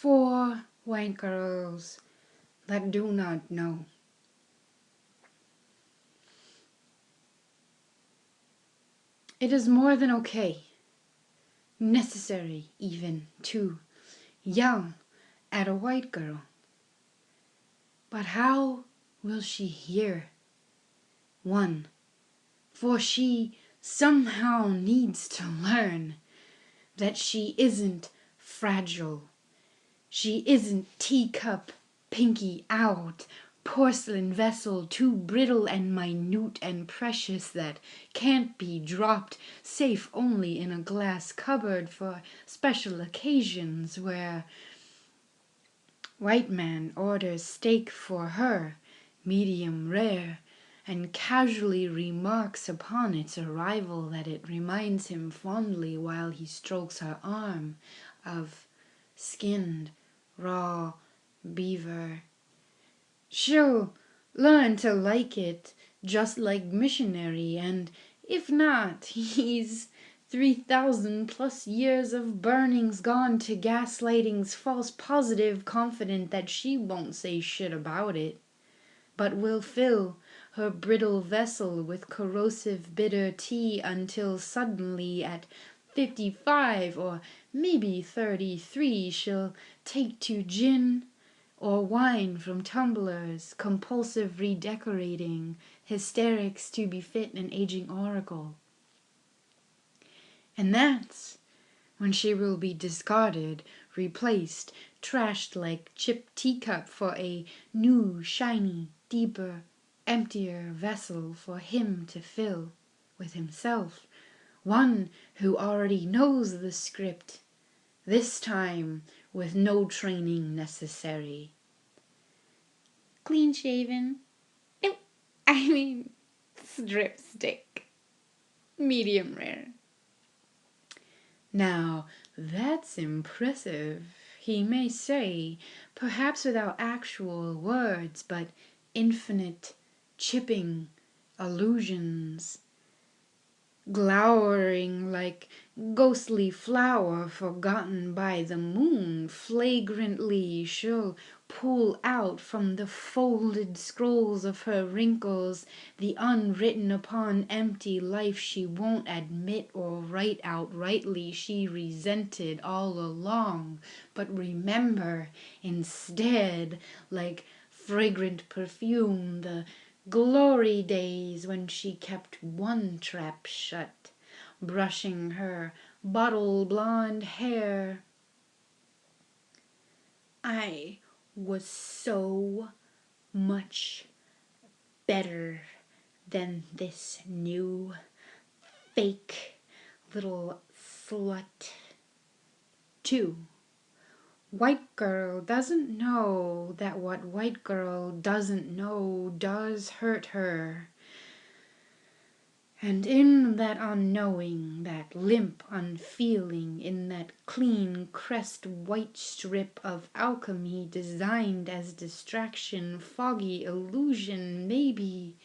For white girls that do not know. It is more than okay, necessary even, to yell at a white girl. But how will she hear? One, for she somehow needs to learn that she isn't fragile. She isn't teacup, pinky out, porcelain vessel too brittle and minute and precious that can't be dropped, safe only in a glass cupboard for special occasions where white man orders steak for her, medium rare, and casually remarks upon its arrival that it reminds him fondly while he strokes her arm of skinned raw beaver. She'll learn to like it just like missionary, and if not, he's 3,000 plus years of burnings gone to gaslighting's false positive, confident that she won't say shit about it, but will fill her brittle vessel with corrosive bitter tea until suddenly at 55 or maybe 33 she'll take to gin or wine from tumblers, compulsive redecorating, hysterics to befit an aging oracle. And that's when she will be discarded, replaced, trashed like chipped teacup for a new, shiny, deeper, emptier vessel for him to fill with himself, one who already knows the script, this time with no training necessary. Clean shaven. No, I mean strip stick. Medium rare. Now, that's impressive, he may say, perhaps without actual words, but infinite, chipping allusions, glowering like ghostly flower forgotten by the moon. Flagrantly she'll pull out from the folded scrolls of her wrinkles the unwritten upon empty life she won't admit or write outrightly she resented all along, but remember instead, like fragrant perfume, the glory days when she kept one trap shut, brushing her bottle blonde hair. I was so much better than this new fake little slut. 2. White girl doesn't know that what white girl doesn't know does hurt her. And in that unknowing, that limp unfeeling, in that clean crest white strip of alchemy designed as distraction, foggy illusion, maybe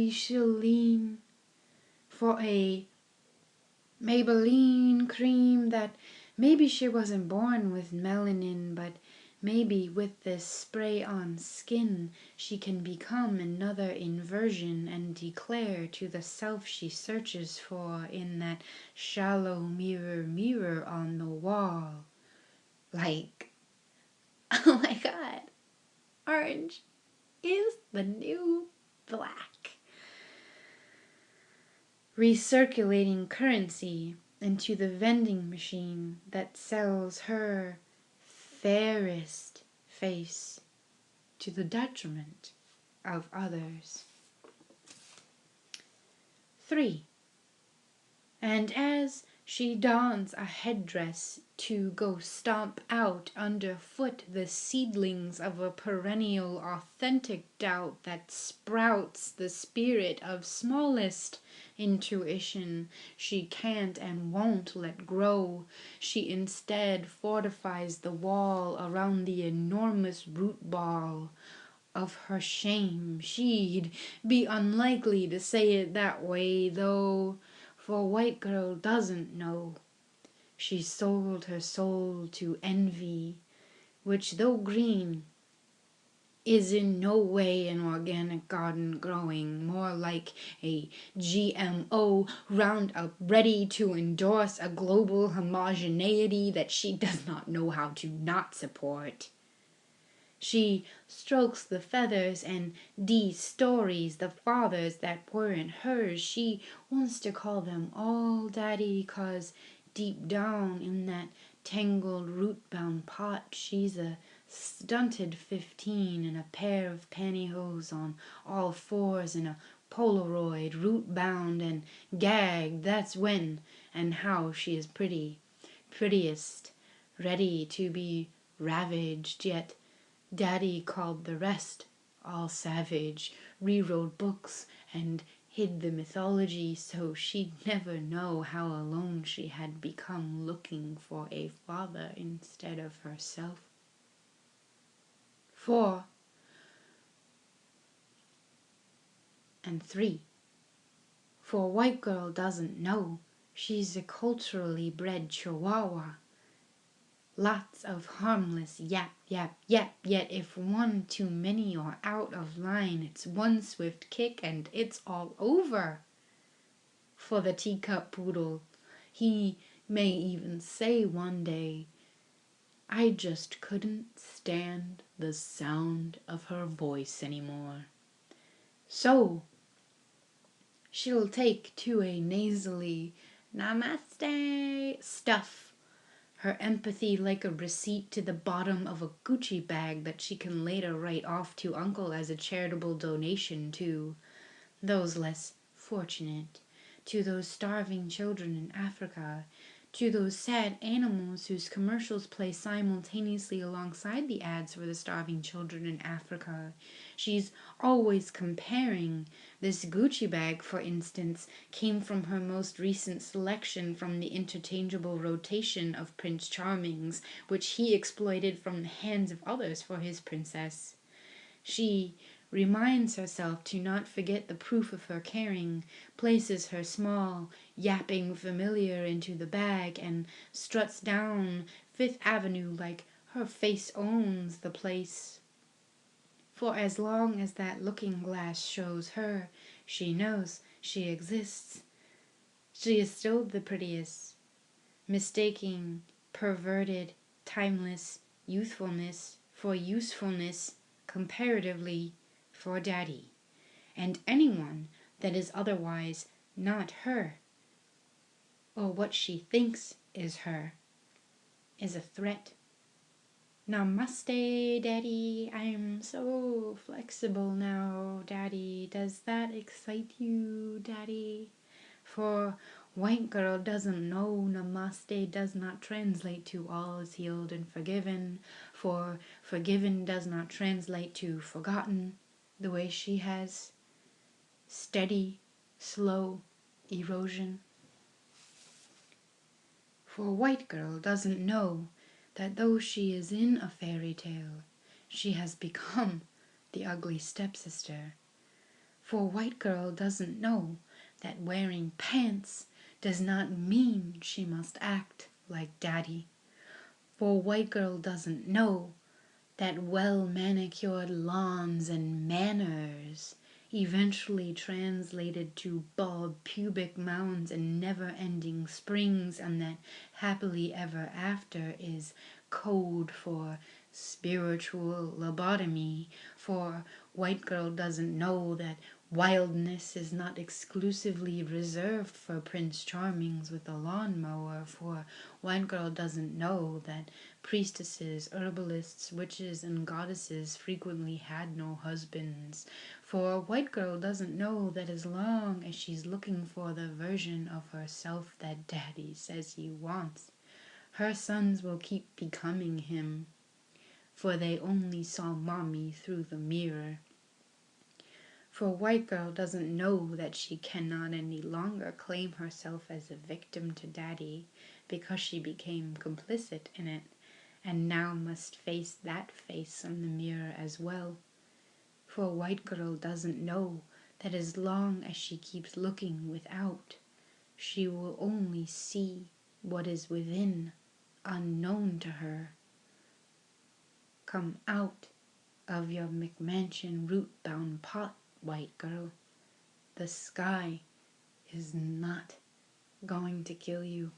she'll lean for a Maybelline cream that maybe she wasn't born with melanin, but maybe with this spray on skin she can become another inversion and declare to the self she searches for in that shallow mirror on the wall. Like, oh my god, orange is the new black. Recirculating currency into the vending machine that sells her fairest face to the detriment of others. 3. And as she dons a headdress to go stomp out underfoot the seedlings of a perennial authentic doubt that sprouts the spirit of smallest intuition she can't and won't let grow, she instead fortifies the wall around the enormous root ball of her shame. She'd be unlikely to say it that way, though, for white girl doesn't know. She sold her soul to envy, which though green, is in no way an organic garden growing, more like a GMO Roundup ready to endorse a global homogeneity that she does not know how to not support. She strokes the feathers and de-stories the fathers that weren't hers. She wants to call them all daddy, 'cause deep down in that tangled root-bound pot she's a stunted 15 in a pair of pantyhose on all fours and a Polaroid, root-bound and gagged. That's when and how she is pretty, prettiest, ready to be ravaged, yet Daddy called the rest all savage, rewrote books, and hid the mythology so she'd never know how alone she had become looking for a father instead of herself. 4 and 3. For white girl doesn't know she's a culturally bred chihuahua. Lots of harmless yap, yap, yap, yet if one too many or out of line, it's one swift kick and it's all over. For the teacup poodle, he may even say one day, I just couldn't stand the sound of her voice anymore. So she'll take to a nasally namaste stuff her empathy like a receipt to the bottom of a Gucci bag that she can later write off to uncle as a charitable donation to those less fortunate, to those starving children in Africa, to those sad animals whose commercials play simultaneously alongside the ads for the starving children in Africa. She's always comparing. This Gucci bag, for instance, came from her most recent selection from the interchangeable rotation of Prince Charmings, which he exploited from the hands of others for his princess. She reminds herself to not forget the proof of her caring, places her small, yapping familiar into the bag, and struts down Fifth Avenue like her face owns the place. For as long as that looking glass shows her, she knows she exists. She is still the prettiest, mistaking perverted, timeless youthfulness for usefulness comparatively for daddy, and anyone that is otherwise not her, or what she thinks is her, is a threat. Namaste, daddy. I'm so flexible now, daddy. Does that excite you, daddy? For white girl doesn't know namaste does not translate to all is healed and forgiven, for forgiven does not translate to forgotten, the way she has. Steady, slow erosion. For white girl doesn't know that though she is in a fairy tale, she has become the ugly stepsister. For white girl doesn't know that wearing pants does not mean she must act like daddy. For white girl doesn't know that well-manicured lawns and manners eventually translated to bald pubic mounds and never-ending springs, and that happily ever after is code for spiritual lobotomy. For white girl doesn't know that wildness is not exclusively reserved for Prince Charmings with a lawnmower. For white girl doesn't know that priestesses, herbalists, witches, and goddesses frequently had no husbands. For white girl doesn't know that as long as she's looking for the version of herself that daddy says he wants, her sons will keep becoming him, for they only saw mommy through the mirror. For white girl doesn't know that she cannot any longer claim herself as a victim to daddy because she became complicit in it, and now must face that face in the mirror as well. For white girl doesn't know that as long as she keeps looking without, she will only see what is within, unknown to her. Come out of your McMansion root-bound pot, white girl. The sky is not going to kill you.